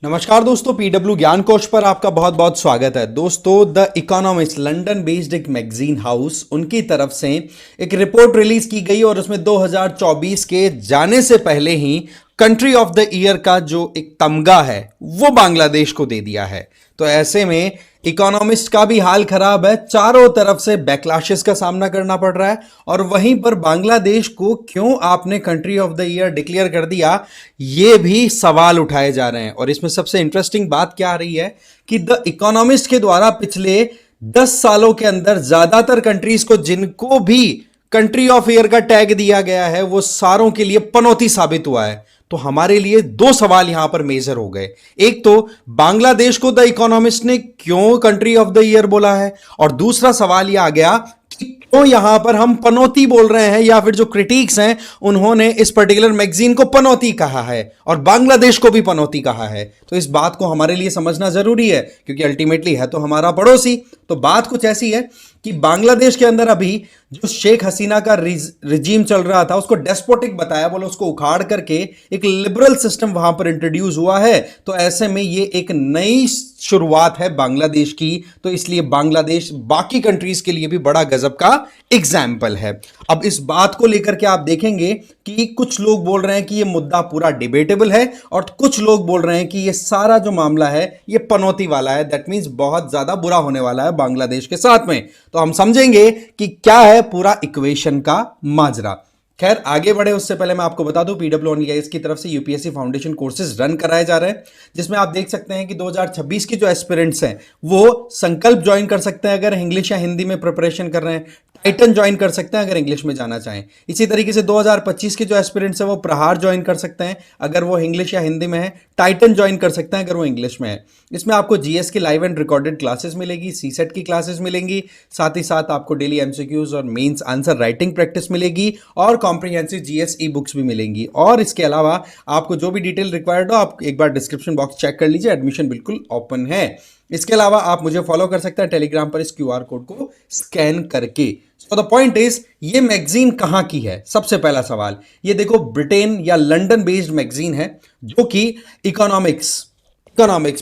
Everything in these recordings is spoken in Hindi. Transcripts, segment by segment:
नमस्कार दोस्तों, पीडब्ल्यू ज्ञान कोश पर आपका बहुत बहुत स्वागत है। दोस्तों, द इकोनॉमिस्ट लंदन बेस्ड एक मैगजीन हाउस उनकी तरफ से एक रिपोर्ट रिलीज की गई और उसमें 2024 के जाने से पहले ही कंट्री ऑफ द ईयर का जो एक तमगा है वो बांग्लादेश को दे दिया है। तो ऐसे में इकोनॉमिस्ट का भी हाल खराब है, चारों तरफ से बैकलैशेस का सामना करना पड़ रहा है और वहीं पर बांग्लादेश को क्यों आपने country of the year declare कर दिया, ये भी सवाल उठाए जा रहे हैं। और इसमें सबसे इंटरेस्टिंग बात क्या आ रही है कि द इकोनॉमिस्ट के द्वारा पिछले 10 सालों के अंदर ज्यादातर कंट्रीज को जिनको भी कंट्री ऑफ ईयर का टैग दिया गया है वो सारों के लिए पनौती साबित हुआ है। तो हमारे लिए दो सवाल यहां पर मेजर हो गए। एक तो बांग्लादेश को द इकोनॉमिस्ट ने क्यों कंट्री ऑफ द ईयर बोला है, और दूसरा सवाल यह आ गया कि क्यों यहां पर हम पनौती बोल रहे हैं, या फिर जो क्रिटिक्स हैं उन्होंने इस पर्टिकुलर मैगजीन को पनौती कहा है और बांग्लादेश को भी पनौती कहा है। तो इस बात को हमारे लिए समझना जरूरी है क्योंकि अल्टीमेटली है तो हमारा पड़ोसी। तो बात कुछ ऐसी है कि बांग्लादेश के अंदर अभी जो शेख हसीना का रिजीम चल रहा था उसको डेस्पोटिक बताया, बोलो उसको उखाड़ करके एक लिबरल सिस्टम वहां पर इंट्रोड्यूस हुआ है। तो ऐसे में ये एक नई शुरुआत है बांग्लादेश की, तो इसलिए बांग्लादेश बाकी कंट्रीज के लिए भी बड़ा गजब का एग्जाम्पल है। अब इस बात को लेकर के आप देखेंगे कि कुछ लोग बोल रहे हैं कि ये मुद्दा पूरा डिबेटेबल है और कुछ लोग बोल रहे हैं कि ये सारा जो मामला है ये पनौती वाला है। दैट मीन्स बहुत ज्यादा बुरा होने वाला है बांग्लादेश के साथ में। तो हम समझेंगे कि क्या है पूरा इक्वेशन का माजरा। खैर, आगे बढ़े उससे पहले मैं आपको बता दूं पीडब्ल्यू ऑनलाइन की तरफ से यूपीएससी फाउंडेशन कोर्सेज रन कराए जा रहे हैं, जिसमें आप देख सकते हैं कि 2026 के जो एस्पिरेंट्स हैं वो संकल्प ज्वाइन कर सकते हैं अगर इंग्लिश या हिंदी में प्रिपरेशन कर रहे हैं, टाइटन ज्वाइन कर सकते हैं अगर इंग्लिश में जाना चाहें। इसी तरीके से 2025 के जो एस्पिरेंट्स हैं वो प्रहार ज्वाइन कर सकते हैं अगर वो इंग्लिश या हिंदी में है, टाइटन ज्वाइन कर सकते हैं अगर वो इंग्लिश में है। इसमें आपको जीएस की लाइव एंड रिकॉर्डेड क्लासेस मिलेगी, सीसेट की क्लासेस मिलेंगी, साथ ही साथ आपको डेली एमसीक्यूज और मेंस आंसर राइटिंग प्रैक्टिस मिलेगी और कॉम्प्रिहेंसिव जीएस ई बुक्स भी मिलेंगी। और इसके अलावा आपको जो भी डिटेल रिक्वायर्ड हो आप एक बार डिस्क्रिप्शन बॉक्स चेक कर लीजिए, एडमिशन बिल्कुल ओपन है। इसके अलावा आप मुझे फॉलो कर सकते हैं टेलीग्राम पर इस क्यूआर कोड को स्कैन करके। सो द पॉइंट इज, ये मैगजीन कहां की है? सबसे पहला सवाल ये देखो, ब्रिटेन या लंदन बेस्ड मैगजीन है जो कि economics,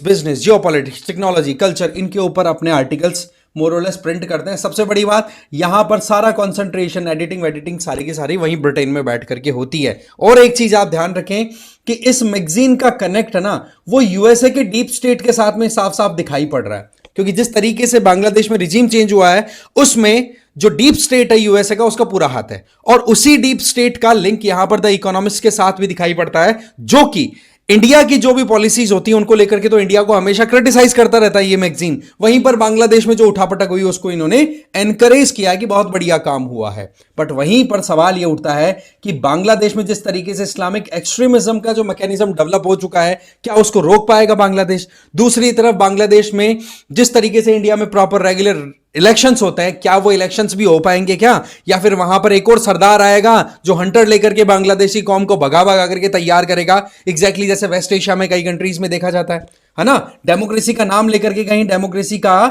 business, geopolitics, technology, culture, इनके ऊपर अपने आर्टिकल्स मोरलेस प्रिंट करते हैं। सबसे बड़ी बात, यहां पर सारा कंसंट्रेशन, एडिटिंग सारी की सारी वहीं ब्रिटेन में बैठ करके होती है। और एक चीज आप ध्यान रखें कि इस मैगजीन का कनेक्ट है ना वो यूएसए के डीप स्टेट के साथ में साफ साफ दिखाई पड़ रहा है, क्योंकि जिस तरीके से बांग्लादेश में रिजीम चेंज हुआ है उसमें जो डीप स्टेट है यूएसए का उसका पूरा हाथ है, और उसी डीप स्टेट का लिंक यहां पर द इकोनॉमिस्ट के साथ भी दिखाई पड़ता है, जो कि इंडिया की जो भी पॉलिसीज होती है उनको लेकर के तो इंडिया को हमेशा क्रिटिसाइज करता रहता है ये मैगजीन। वहीं पर बांग्लादेश में जो उठापटक हुई उसको इन्होंने एनकरेज किया कि बहुत बढ़िया काम हुआ है। बट वहीं पर सवाल ये उठता है कि बांग्लादेश में जिस तरीके से इस्लामिक एक्सट्रीमिज्म का जो मैकेनिज्म डेवलप हो चुका है, क्या उसको रोक पाएगा बांग्लादेश? दूसरी तरफ बांग्लादेश में जिस तरीके से इंडिया में प्रॉपर रेगुलर इलेक्शंस होते हैं, क्या वो इलेक्शंस भी हो पाएंगे क्या? या फिर वहां पर एक और सरदार आएगा जो हंटर लेकर के बांग्लादेशी कौम को भगा भगा करके तैयार करेगा, एग्जैक्टली जैसे वेस्ट एशिया में कई कंट्रीज में देखा जाता है ना? डेमोक्रेसी का नाम लेकर के कहीं डेमोक्रेसी का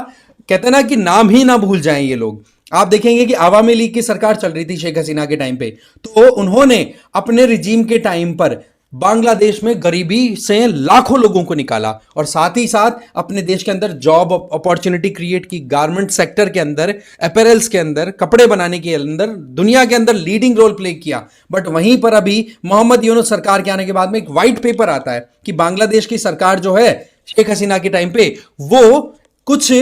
कहते हैं ना कि नाम ही ना भूल जाएं ये लोग। आप देखेंगे कि आवामी लीग की सरकार चल रही थी शेख हसीना के टाइम पे, तो उन्होंने अपने रिजीम के टाइम पर बांग्लादेश में गरीबी से लाखों लोगों को निकाला और साथ ही साथ अपने देश के अंदर जॉब अपॉर्चुनिटी क्रिएट की, गारमेंट सेक्टर के अंदर, अपैरल्स के अंदर, कपड़े बनाने के अंदर दुनिया के अंदर लीडिंग रोल प्ले किया। बट वहीं पर अभी मोहम्मद यूनुस सरकार के आने के बाद में एक व्हाइट पेपर आता है कि बांग्लादेश की सरकार जो है शेख हसीना के टाइम पे वो कुछ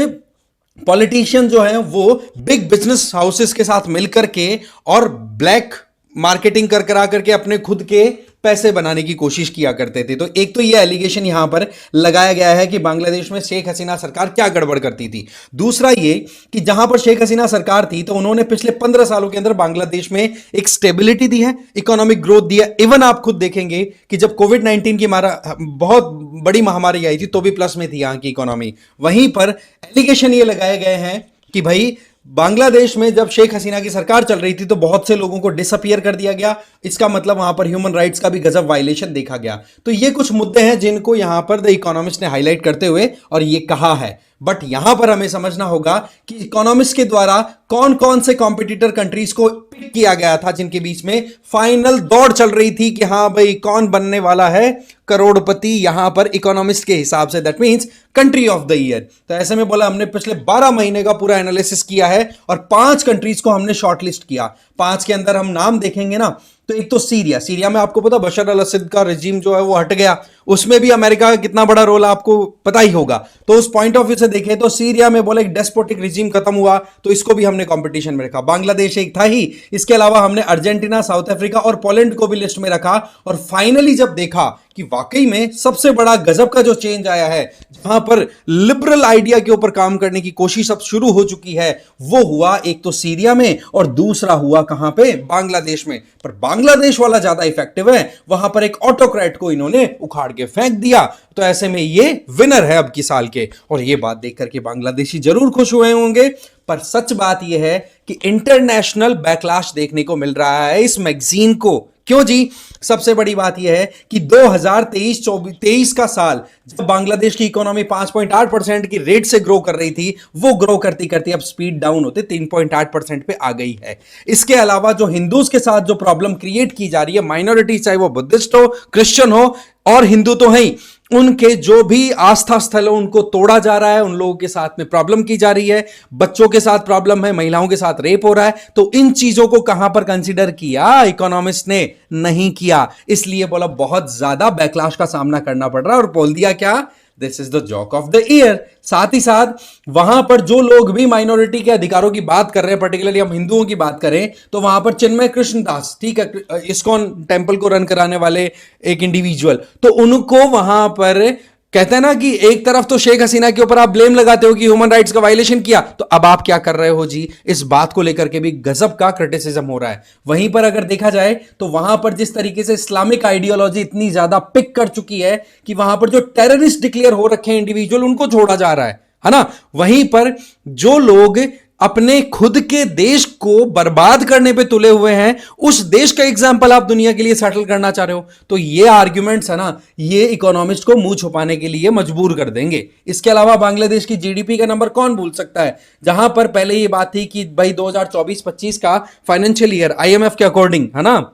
पॉलिटिशियन जो है वो बिग बिजनेस हाउसेस के साथ मिलकर के और ब्लैक मार्केटिंग कर करा करके अपने खुद के पैसे बनाने की कोशिश किया करते थे। तो एक तो ये एलिगेशन यहां पर लगाया गया है कि बांग्लादेश में शेख हसीना सरकार क्या गड़बड़ करती थी। दूसरा ये कि जहां पर शेख हसीना सरकार थी तो उन्होंने पिछले 15 सालों के अंदर बांग्लादेश में एक स्टेबिलिटी दी है, इकोनॉमिक ग्रोथ दी है। इवन आप खुद देखेंगे कि जब कोविड-19 की बहुत बड़ी महामारी आई थी तो भी प्लस में थी यहां की इकोनॉमी। वहीं पर एलिगेशन ये लगाए गए हैं कि भाई बांग्लादेश में जब शेख हसीना की सरकार चल रही थी तो बहुत से लोगों को डिसअपियर कर दिया गया, इसका मतलब वहां पर ह्यूमन राइट्स का भी गजब वायलेशन देखा गया। तो ये कुछ मुद्दे हैं जिनको यहां पर द इकोनॉमिस्ट ने हाईलाइट करते हुए और ये कहा है। बट यहां पर हमें समझना होगा कि इकोनॉमिस्ट के द्वारा कौन कौन से कॉम्पिटिटर कंट्रीज को पिक किया गया था जिनके बीच में फाइनल दौड़ चल रही थी कि हां भाई कौन बनने वाला है करोड़पति यहां पर इकोनॉमिस्ट के हिसाब से, that means country of the year. तो ऐसे में बोला हमने पिछले 12 महीने का पूरा एनालिसिस किया है और 5 कंट्रीज को हमने शॉर्टलिस्ट किया। 5 के अंदर हम नाम देखेंगे ना, तो एक तो सीरिया। सीरिया में आपको पता बशर अल असद का रिजीम जो है वो हट गया, उसमें भी अमेरिका का कितना बड़ा रोल आपको पता ही होगा। तो उस पॉइंट ऑफ व्यू से देखें तो सीरिया में बोले एक डेस्पोटिक रिजीम खत्म हुआ, तो इसको भी हमने कंपटीशन में रखा। बांग्लादेश एक था ही, इसके अलावा हमने अर्जेंटीना, साउथ अफ्रीका और पोलैंड को भी लिस्ट में रखा। और फाइनली जब देखा कि वाकई में सबसे बड़ा गजब का जो चेंज आया है, जहां पर लिबरल आइडिया के ऊपर काम करने की कोशिश अब शुरू हो चुकी है, वो हुआ एक तो सीरिया में और दूसरा हुआ कहां पे, बांग्लादेश में। पर बांग्लादेश वाला ज्यादा इफेक्टिव है, वहां पर एक ऑटोक्रेट को इन्होंने उखाड़ के फेंक दिया। तो ऐसे में ये विनर है अब की साल के, और ये बात देख करके बांग्लादेशी जरूर खुश हुए होंगे। पर सच बात यह है कि इंटरनेशनल बैकलैश देखने को मिल रहा है इस मैगजीन को। क्यों जी? सबसे बड़ी बात यह है कि 2023 का साल जब बांग्लादेश की इकोनॉमी 5.8% की रेट से ग्रो कर रही थी, वो ग्रो करती करती अब स्पीड डाउन होते 3.8% पे आ गई है। इसके अलावा जो हिंदूज के साथ जो प्रॉब्लम क्रिएट की जा रही है, माइनॉरिटी चाहे वो बुद्धिस्ट हो, क्रिश्चियन हो और हिंदू तो है, उनके जो भी आस्था स्थल है उनको तोड़ा जा रहा है, उन लोगों के साथ में प्रॉब्लम की जा रही है, बच्चों के साथ प्रॉब्लम है, महिलाओं के साथ रेप हो रहा है। तो इन चीजों को कहां पर कंसीडर किया? इकोनॉमिस्ट ने नहीं किया। इसलिए बोला बहुत ज्यादा बैकलैश का सामना करना पड़ रहा है और बोल दिया क्या, this is the joke of the year. साथ ही साथ वहां पर जो लोग भी माइनॉरिटी के अधिकारों की बात कर रहे हैं, पर्टिकुलरली हम हिंदुओं की बात करें, तो वहां पर चिन्मय कृष्णदास, ठीक है, इस्कॉन टेंपल को रन कराने वाले एक इंडिविजुअल, तो उनको वहां पर कहते हैं ना कि एक तरफ तो शेख हसीना के ऊपर आप ब्लेम लगाते हो कि ह्यूमन राइट्स का वायलेशन किया, तो अब आप क्या कर रहे हो जी? इस बात को लेकर के भी गजब का क्रिटिसिज्म हो रहा है। वहीं पर अगर देखा जाए तो वहां पर जिस तरीके से इस्लामिक आइडियोलॉजी इतनी ज्यादा पिक कर चुकी है कि वहां पर जो टेररिस्ट डिक्लेयर हो रखे हैं इंडिविजुअल, उनको छोड़ा जा रहा है ना। वहीं पर जो लोग अपने खुद के देश को बर्बाद करने पे तुले हुए हैं, उस देश का एग्जाम्पल आप दुनिया के लिए सेटल करना चाह रहे हो, तो ये आर्ग्यूमेंट्स है ना, ये इकोनॉमिस्ट को मुंह छुपाने के लिए मजबूर कर देंगे। इसके अलावा बांग्लादेश की जीडीपी का नंबर कौन भूल सकता है, जहां पर पहले ये बात थी कि भाई 2024-25 का फाइनेंशियल ईयर आईएमएफ के अकॉर्डिंग, है ना,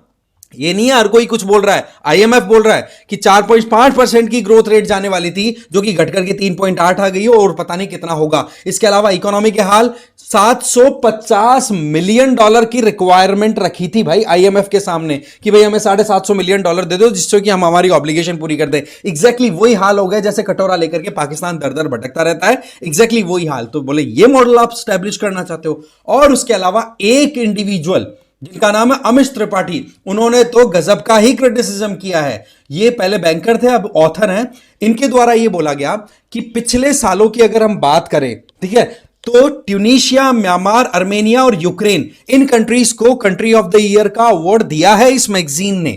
ये नहीं है हर कोई कुछ बोल रहा है, आईएमएफ बोल रहा है कि 4.5% की ग्रोथ रेट जाने वाली थी, जो कि घट करके 3.8 आ गई है और पता नहीं कितना होगा। इसके अलावा इकोनॉमी के हाल, $750 मिलियन की रिक्वायरमेंट रखी थी भाई आईएमएफ के सामने कि भाई हमें $750 मिलियन दे दो जिससे कि हम हमारी ऑब्लिगेशन पूरी कर दें। एग्जैक्टली वही हाल हो गया जैसे कटोरा लेकर के पाकिस्तान दर दर भटकता रहता है, एग्जैक्टली वही हाल। तो बोले ये मॉडल आप स्टैब्लिश करना चाहते हो। और उसके अलावा एक इंडिविजुअल जिनका नाम है अमिश त्रिपाठी, उन्होंने तो गजब का ही क्रिटिसिज्म किया है। ये पहले बैंकर थे, अब ऑथर हैं। इनके द्वारा ये बोला गया कि पिछले सालों की अगर हम बात करें, ठीक है, तो ट्यूनीशिया, म्यांमार, आर्मेनिया और यूक्रेन, इन कंट्रीज को कंट्री ऑफ द ईयर का अवार्ड दिया है इस मैगजीन ने,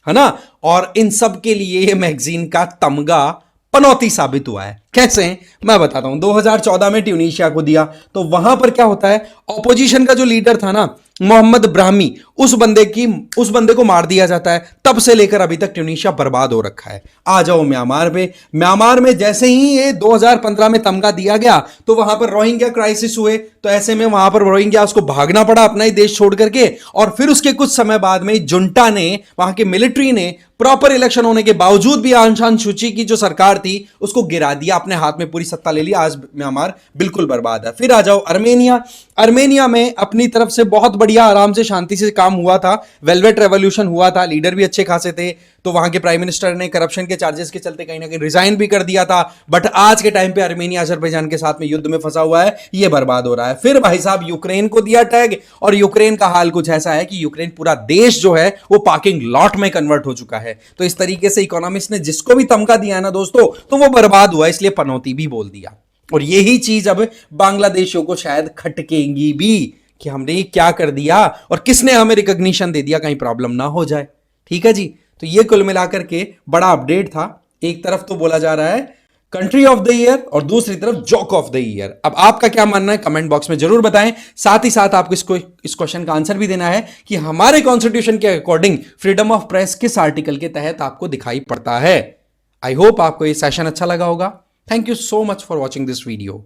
है ना। और इन सब के लिए ये मैगजीन का तमगा पनौती साबित हुआ है। कैसे? मैं बताता हूं। 2014 में ट्यूनीशिया को दिया, तो वहां पर क्या होता है, ऑपोजिशन का जो लीडर था ना, मोहम्मद ब्राह्मी, उस बंदे को मार दिया जाता है। तब से लेकर अभी तक ट्यूनीशिया बर्बाद हो रखा है। आ जाओ म्यांमार पे। म्यांमार में जैसे ही ये 2015 में तमगा दिया गया, तो वहां पर रोहिंग्या क्राइसिस हुए, तो ऐसे में वहां पर रोहिंग्या उसको भागना पड़ा अपना ही देश छोड़ करके। और फिर उसके कुछ समय बाद में जुंटा ने, वहां के मिलिट्री ने प्रॉपर इलेक्शन होने के बावजूद भी आंग सान सूची की जो सरकार थी उसको गिरा दिया, अपने हाथ में पूरी सत्ता ले ली। आज म्यांमार बिल्कुल बर्बाद है। फिर आ जाओ आर्मेनिया। आर्मेनिया में अपनी तरफ से बहुत बढ़िया आराम से शांति से काम हुआ था, वेलवेट रेवोल्यूशन हुआ था, लीडर भी अच्छे खासे थे। तो वहां के प्राइम मिनिस्टर ने करप्शन के चार्जेस के चलते कहीं ना कहीं रिजाइन भी कर दिया था। बट आज के टाइम पे आर्मेनिया अजरबैजान के साथ में युद्ध में फंसा हुआ है, ये बर्बाद हो रहा है। फिर भाई साहब यूक्रेन को दिया टैग, और यूक्रेन का हाल कुछ ऐसा है कि यूक्रेन पूरा देश जो है वो पार्किंग लॉट में कन्वर्ट हो चुका है। तो इस तरीके से इकोनॉमिस्ट ने जिसको भी तमगा दिया है ना दोस्तों, तो वो बर्बाद हुआ, इसलिए पनौती भी बोल दिया। और यही चीज अब बांग्लादेशियों को शायद खटकेगी भी कि हमने ये क्या कर दिया और किसने हमें रिकॉग्निशन दे दिया, कहीं प्रॉब्लम ना हो जाए। ठीक है जी। तो ये कुल मिलाकर के बड़ा अपडेट था। एक तरफ तो बोला जा रहा है कंट्री ऑफ द ईयर और दूसरी तरफ जॉक ऑफ द ईयर। अब आपका क्या मानना है कमेंट बॉक्स में जरूर बताएं। साथ ही साथ आपको इस क्वेश्चन का आंसर भी देना है कि हमारे कॉन्स्टिट्यूशन के अकॉर्डिंग फ्रीडम ऑफ प्रेस किस आर्टिकल के तहत आपको दिखाई पड़ता है। आई होप आपको ये सेशन अच्छा लगा होगा। Thank you so much for watching this video.